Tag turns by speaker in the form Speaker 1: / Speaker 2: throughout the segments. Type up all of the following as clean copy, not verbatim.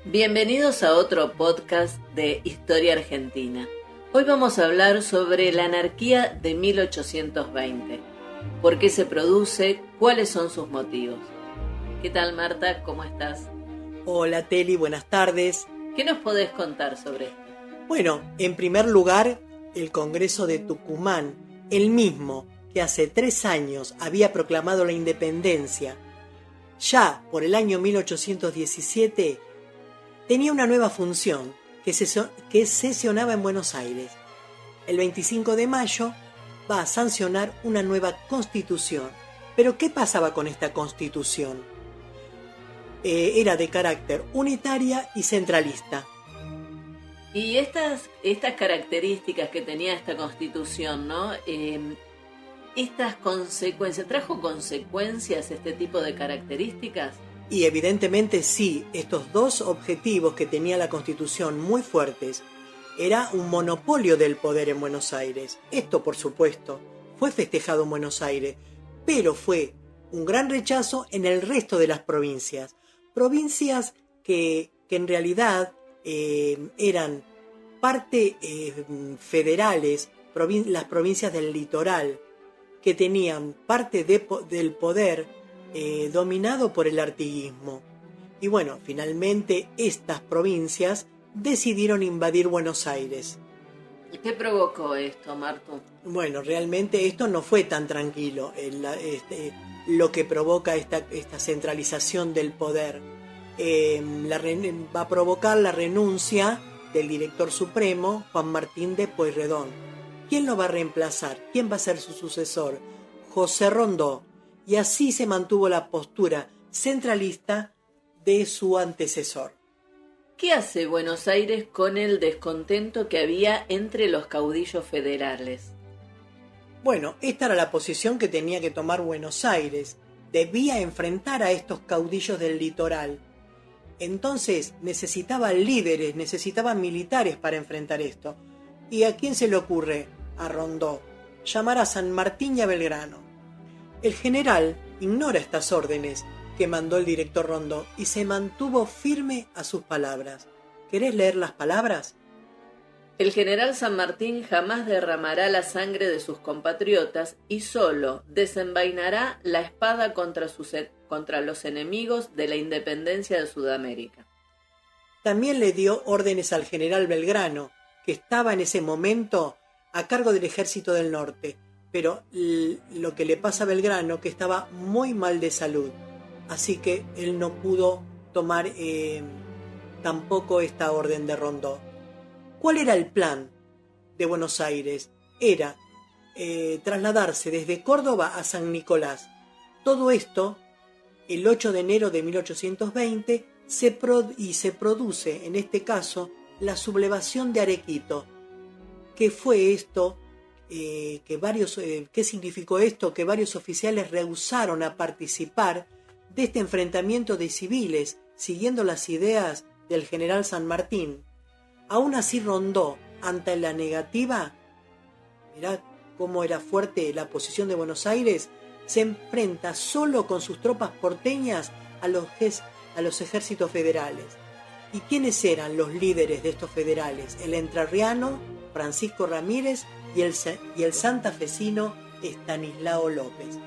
Speaker 1: Bienvenidos a otro podcast de Historia Argentina. Hoy vamos a hablar sobre la anarquía de 1820. ¿Por qué se produce? ¿Cuáles son sus motivos? ¿Qué tal, Marta? ¿Cómo estás?
Speaker 2: Hola, Teli, buenas tardes.
Speaker 1: ¿Qué nos podés contar sobre esto?
Speaker 2: Bueno, en primer lugar, el Congreso de Tucumán, el mismo que hace 3 años había proclamado la independencia, ya por el año 1817, tenía una nueva función, que sesionaba en Buenos Aires. El 25 de mayo va a sancionar una nueva constitución. Pero ¿qué pasaba con esta constitución? Era de carácter unitaria y centralista.
Speaker 1: Y estas características que tenía esta constitución, ¿no? Estas consecuencias, ¿trajo consecuencias este tipo de características?
Speaker 2: Y evidentemente sí, estos dos objetivos que tenía la Constitución muy fuertes, era un monopolio del poder en Buenos Aires. Esto, por supuesto, fue festejado en Buenos Aires, pero fue un gran rechazo en el resto de las provincias. Provincias que en realidad eran parte federales, las provincias del litoral, que tenían parte del poder dominado por el artiguismo. Y bueno, finalmente estas provincias decidieron invadir Buenos Aires.
Speaker 1: ¿Qué provocó esto, Martu?
Speaker 2: Bueno, realmente esto no fue tan tranquilo, lo que provoca esta centralización del poder. Va a provocar la renuncia del director supremo, Juan Martín de Pueyrredón. ¿Quién lo va a reemplazar? ¿Quién va a ser su sucesor? José Rondó. Y así se mantuvo la postura centralista de su antecesor.
Speaker 1: ¿Qué hace Buenos Aires con el descontento que había entre los caudillos federales?
Speaker 2: Bueno, esta era la posición que tenía que tomar Buenos Aires. Debía enfrentar a estos caudillos del litoral. Entonces necesitaba líderes, necesitaba militares para enfrentar esto. ¿Y a quién se le ocurre? A Rondó. Llamar a San Martín y a Belgrano. El general ignora estas órdenes que mandó el director Rondó y se mantuvo firme a sus palabras. ¿Querés leer las palabras?
Speaker 1: El general San Martín jamás derramará la sangre de sus compatriotas y solo desenvainará la espada contra los enemigos de la independencia de Sudamérica.
Speaker 2: También le dio órdenes al general Belgrano, que estaba en ese momento a cargo del ejército del norte. Pero lo que le pasa a Belgrano, que estaba muy mal de salud, así que él no pudo tomar tampoco esta orden de Rondó. ¿Cuál era el plan de Buenos Aires? Era trasladarse desde Córdoba a San Nicolás. Todo esto, el 8 de enero de 1820, se produce, en este caso, la sublevación de Arequito. ¿Qué fue esto? ¿Qué significó esto? Que varios oficiales rehusaron a participar de este enfrentamiento de civiles, siguiendo las ideas del general San Martín. Aún así Rondó, ante la negativa, mirá cómo era fuerte la posición de Buenos Aires, se enfrenta solo con sus tropas porteñas a los ejércitos federales. ¿Y quiénes eran los líderes de estos federales? El entrerriano Francisco Ramírez y el santafesino Estanislao López.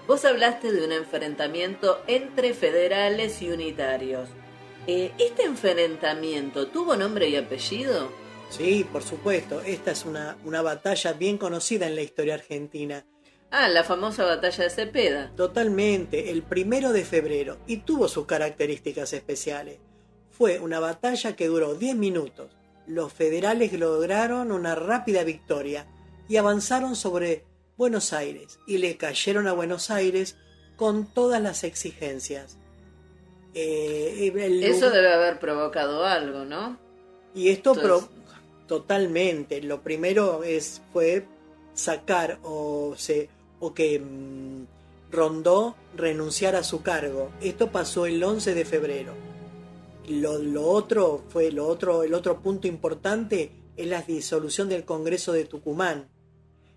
Speaker 1: Vos hablaste de un enfrentamiento entre federales y unitarios. ¿Este enfrentamiento tuvo nombre y apellido?
Speaker 2: Sí, por supuesto. Esta es una batalla bien conocida en la historia argentina.
Speaker 1: Ah, la famosa batalla de Cepeda.
Speaker 2: Totalmente, el 1 de febrero, y tuvo sus características especiales. Fue una batalla que duró 10 minutos. Los federales lograron una rápida victoria y avanzaron sobre Buenos Aires y le cayeron a Buenos Aires con todas las exigencias.
Speaker 1: Eso debe haber provocado algo, ¿no?
Speaker 2: Y esto totalmente. Lo primero fue sacar o que Rondó renunciara a su cargo. Esto pasó el 11 de febrero. El otro punto importante es la disolución del Congreso de Tucumán.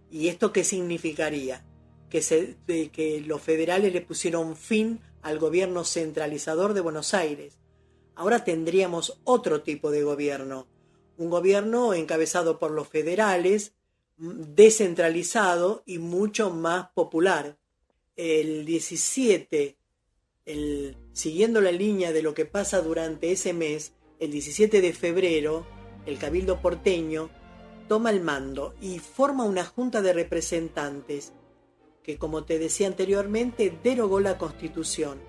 Speaker 2: ¿Y esto qué significaría? Que los federales le pusieron fin al gobierno centralizador de Buenos Aires. Ahora tendríamos otro tipo de gobierno, un gobierno encabezado por los federales, descentralizado y mucho más popular. El 17, siguiendo la línea de lo que pasa durante ese mes, el 17 de febrero, el Cabildo porteño toma el mando y forma una junta de representantes que, como te decía anteriormente, derogó la Constitución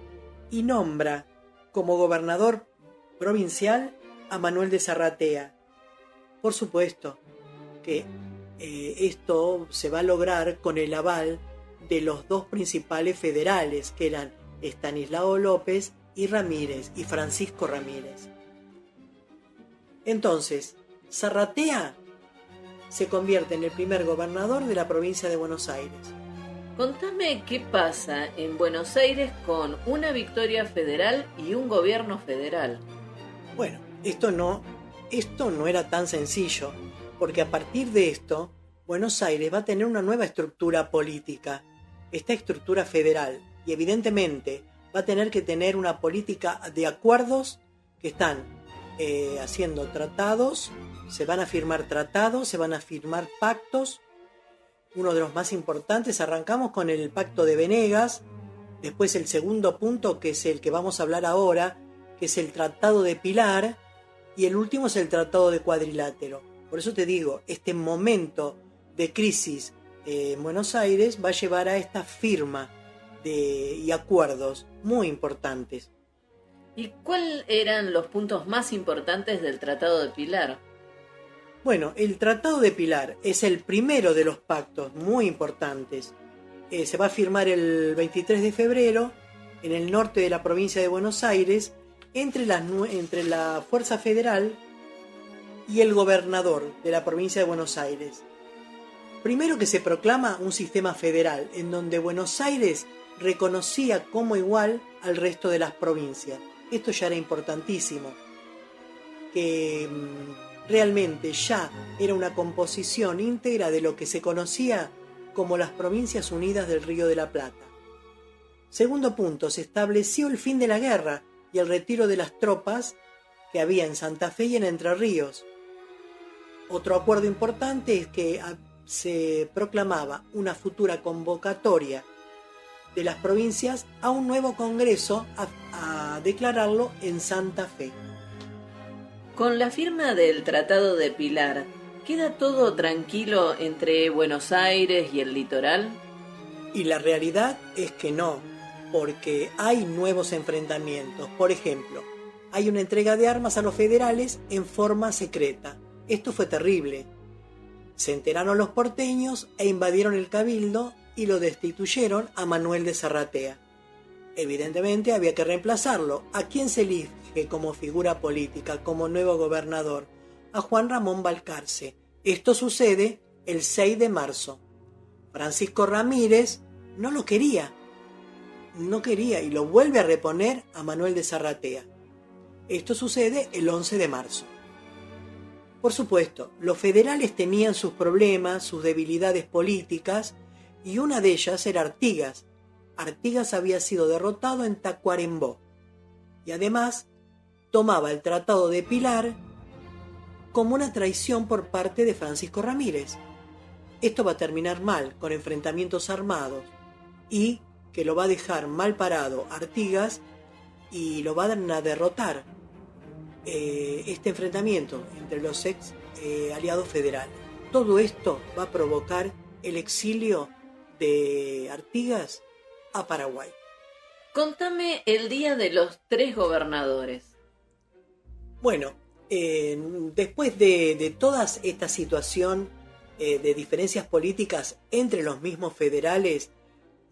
Speaker 2: y nombra como gobernador provincial a Manuel de Zarratea. Por supuesto que esto se va a lograr con el aval de los dos principales federales, que eran Estanislao López y Francisco Ramírez. Entonces, Zarratea se convierte en el primer gobernador de la provincia de Buenos Aires.
Speaker 1: Contame qué pasa en Buenos Aires con una victoria federal y un gobierno federal.
Speaker 2: Bueno, esto no era tan sencillo, porque a partir de esto, Buenos Aires va a tener una nueva estructura política, esta estructura federal, y evidentemente va a tener que tener una política de acuerdos que están haciendo tratados, se van a firmar tratados, se van a firmar pactos. Uno de los más importantes, arrancamos con el Pacto de Venegas, después el segundo punto, que es el que vamos a hablar ahora, que es el Tratado de Pilar, y el último es el Tratado de Cuadrilátero. Por eso te digo, este momento de crisis en Buenos Aires va a llevar a esta firma y acuerdos muy importantes.
Speaker 1: ¿Y cuáles eran los puntos más importantes del Tratado de Pilar?
Speaker 2: Bueno, el Tratado de Pilar es el primero de los pactos muy importantes. Se va a firmar el 23 de febrero en el norte de la provincia de Buenos Aires entre la Fuerza Federal y el gobernador de la provincia de Buenos Aires. Primero que se proclama un sistema federal en donde Buenos Aires reconocía como igual al resto de las provincias. Esto ya era importantísimo, que realmente ya era una composición íntegra de lo que se conocía como las Provincias Unidas del Río de la Plata. Segundo punto, se estableció el fin de la guerra y el retiro de las tropas que había en Santa Fe y en Entre Ríos. Otro acuerdo importante es que se proclamaba una futura convocatoria de las provincias a un nuevo congreso a declararlo en Santa Fe.
Speaker 1: Con la firma del Tratado de Pilar, ¿queda todo tranquilo entre Buenos Aires y el litoral?
Speaker 2: Y la realidad es que no, porque hay nuevos enfrentamientos. Por ejemplo, hay una entrega de armas a los federales en forma secreta. Esto fue terrible. Se enteraron los porteños e invadieron el cabildo y lo destituyeron a Manuel de Zarratea. Evidentemente había que reemplazarlo. ¿A quién se elige como figura política, como nuevo gobernador? A Juan Ramón Balcarce. Esto sucede el 6 de marzo. Francisco Ramírez no lo quería. No quería y lo vuelve a reponer a Manuel de Zarratea. Esto sucede el 11 de marzo. Por supuesto, los federales tenían sus problemas, sus debilidades políticas, y una de ellas era Artigas. Artigas había sido derrotado en Tacuarembó y además tomaba el Tratado de Pilar como una traición por parte de Francisco Ramírez. Esto va a terminar mal, con enfrentamientos armados, y que lo va a dejar mal parado Artigas y lo van a derrotar. Este enfrentamiento entre los aliados federales. Todo esto va a provocar el exilio de Artigas a Paraguay.
Speaker 1: Contame el día de los 3 gobernadores.
Speaker 2: Bueno, después de toda esta situación de diferencias políticas entre los mismos federales,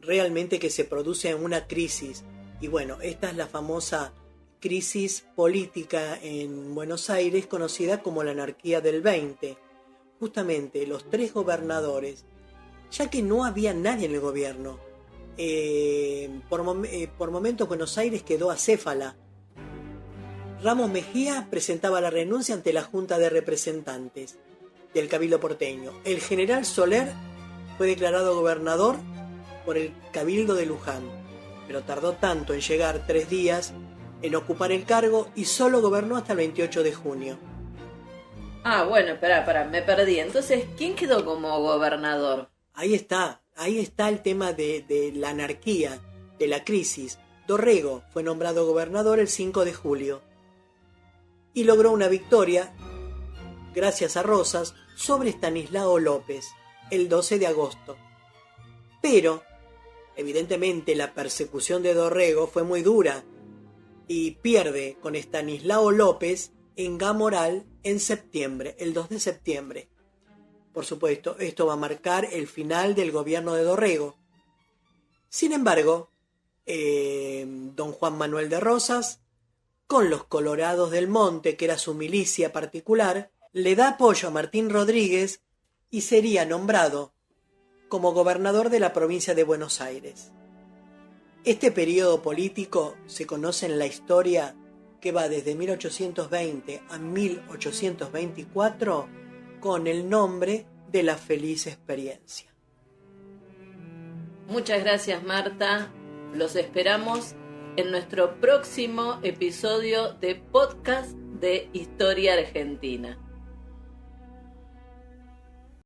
Speaker 2: realmente que se produce una crisis. Y bueno, esta es la famosa crisis política en Buenos Aires, conocida como la anarquía del 20. Justamente los 3 gobernadores, ya que no había nadie en el gobierno, por momentos Buenos Aires quedó acéfala. Ramos Mejía presentaba la renuncia ante la Junta de Representantes del Cabildo porteño. El general Soler fue declarado gobernador por el Cabildo de Luján. pero tardó tanto en llegar, 3 días, en ocupar el cargo y solo gobernó hasta el 28 de junio.
Speaker 1: Ah, bueno, espera, me perdí. Entonces, ¿quién quedó como gobernador?
Speaker 2: Ahí está el tema de la anarquía, de la crisis. Dorrego fue nombrado gobernador el 5 de julio y logró una victoria, gracias a Rosas, sobre Estanislao López el 12 de agosto. Pero, evidentemente, la persecución de Dorrego fue muy dura y pierde con Estanislao López en Gamoral en septiembre, el 2 de septiembre. Por supuesto, esto va a marcar el final del gobierno de Dorrego. Sin embargo, don Juan Manuel de Rosas, con los Colorados del Monte, que era su milicia particular, le da apoyo a Martín Rodríguez y sería nombrado como gobernador de la provincia de Buenos Aires. Este periodo político se conoce en la historia que va desde 1820 a 1824 con el nombre de la feliz experiencia.
Speaker 1: Muchas gracias, Marta. Los esperamos en nuestro próximo episodio de podcast de Historia Argentina.